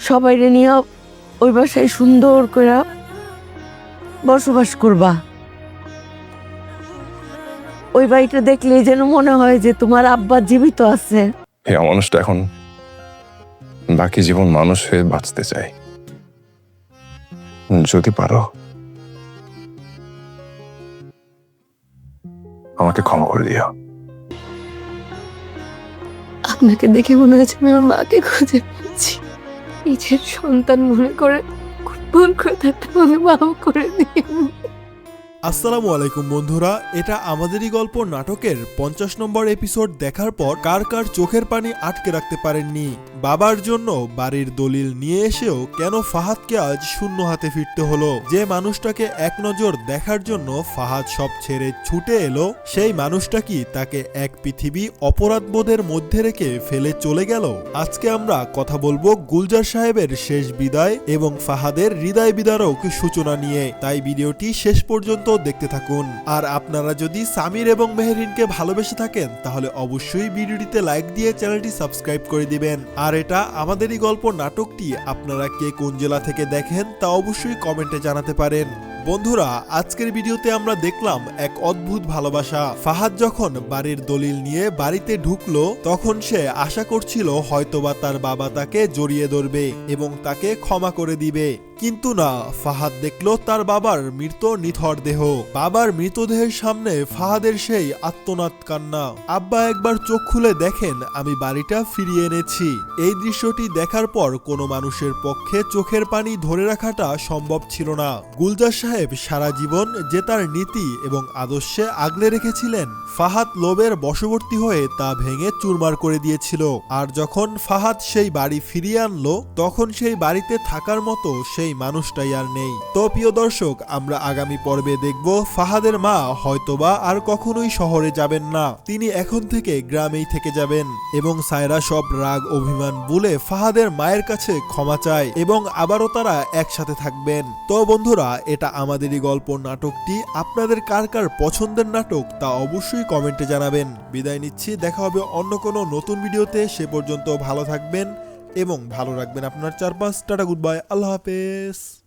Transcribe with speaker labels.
Speaker 1: সবাইরে নিয়ে ওই বাসায় সুন্দর করে বসবাস করবা। ওই বাড়িটা দেখলেই যেন মনে হয় যে তোমার আব্বা জীবিত আছে।
Speaker 2: এই মানুষটা এখন বাকি জীবন মানুষ হয়ে বাঁচতে চায়। যদি পারো আমাকে ক্ষমা করে দিও।
Speaker 3: আপনাকে দেখে মনে হচ্ছে আমি আমার মাকে খুঁজে পাচ্ছি। নিজের সন্তান মনে করে ভুল করে থাকতে আমাকে মাফ করে দিন।
Speaker 4: আসসালামু আলাইকুম বন্ধুরা, এটা আমাদেরই গল্প নাটকের 50 নম্বর এপিসোড দেখার পর কার কার চোখের পানি আটকে রাখতে পারেননি। বাবার জন্য বাড়ির দলিল নিয়ে এসেও কেন ফাহাদকে আজ শূন্য হাতে ফিরতে হলো? যে মানুষটাকে এক নজর দেখার জন্য ফাহাদ সব ছেড়ে ছুটে এলো, সেই মানুষটা কি তাকে এক পৃথিবী অপরাধবোধের মধ্যে রেখে ফেলে চলে গেল? আজকে আমরা কথা বলবো গুলজার সাহেবের শেষ বিদায় এবং ফাহাদের হৃদয় বিদারক সূচনা নিয়ে, তাই ভিডিওটি শেষ পর্যন্ত দেখতে থাকুন। আর আপনারা যদি সামির এবং মেহেরিনকে ভালোবেসে থাকেন তাহলে অবশ্যই ভিডিওটিতে লাইক দিয়ে চ্যানেলটি সাবস্ক্রাইব করে দিবেন। আর এটা আমাদেরই গল্প নাটকটি আপনারা কে কোন জেলা থেকে দেখেন তা অবশ্যই কমেন্টে জানাতে পারেন। বন্ধুরা, আজকের ভিডিওতে আমরা দেখলাম এক অদ্ভুত ভালোবাসা। ফাহাদ যখন বাড়ির দলিল নিয়ে বাড়িতে ঢুকলো তখন সে আশা করছিল হয়তোবা তার বাবা তাকে জড়িয়ে ধরবে এবং তাকে ক্ষমা করে দিবে, কিন্তু না, ফাহাদ দেখলো তার বাবার মৃত নিথর দেহ। বাবার মৃতদেহের সামনে ফাহাদের সেই আত্মনাদ কান্না। আব্বা একবার চোখ খুলে দেখেন আমি বাড়িটা ফিরিয়ে এনেছি। এই দৃশ্যটি দেখার পর কোনো মানুষের পক্ষে চোখের পানি ধরে রাখাটা সম্ভব ছিল না। গুলজার সাহেব সারা জীবন যে তার নীতি এবং আদর্শে আগলে রেখেছিলেন, ফাহাদ লোভের বশবর্তী হয়ে তা ভেঙে চুরমার করে দিয়েছিল। আর যখন ফাহাদ সেই বাড়ি ফিরিয়ে আনলো তখন সেই বাড়িতে থাকার মতো সেই মানুষটাই আর নেই। তো প্রিয় দর্শক, আমরা আগামী পর্বে দেখব ফাহাদের মা হয়তোবা আর কখনোই শহরে যাবেন না, তিনি এখন থেকে গ্রামেই থেকে যাবেন এবং সায়রা সব রাগ অভিমান ভুলে ফাহাদের মায়ের কাছে ক্ষমা চায় এবং আবারও তারা একসাথে থাকবেন। তো বন্ধুরা, এটা আমাদেরই গল্প নাটকটি আপনাদের কার কার পছন্দের নাটক তা অবশ্যই কমেন্টে জানাবেন। বিদায় নিচ্ছি, দেখা হবে অন্য কোনো নতুন ভিডিওতে। সে পর্যন্ত ভালো থাকবেন এবং ভালো রাখবেন আপনার চারপাশ। টাটা, গুড বাই, আল্লাহ হাফেজ।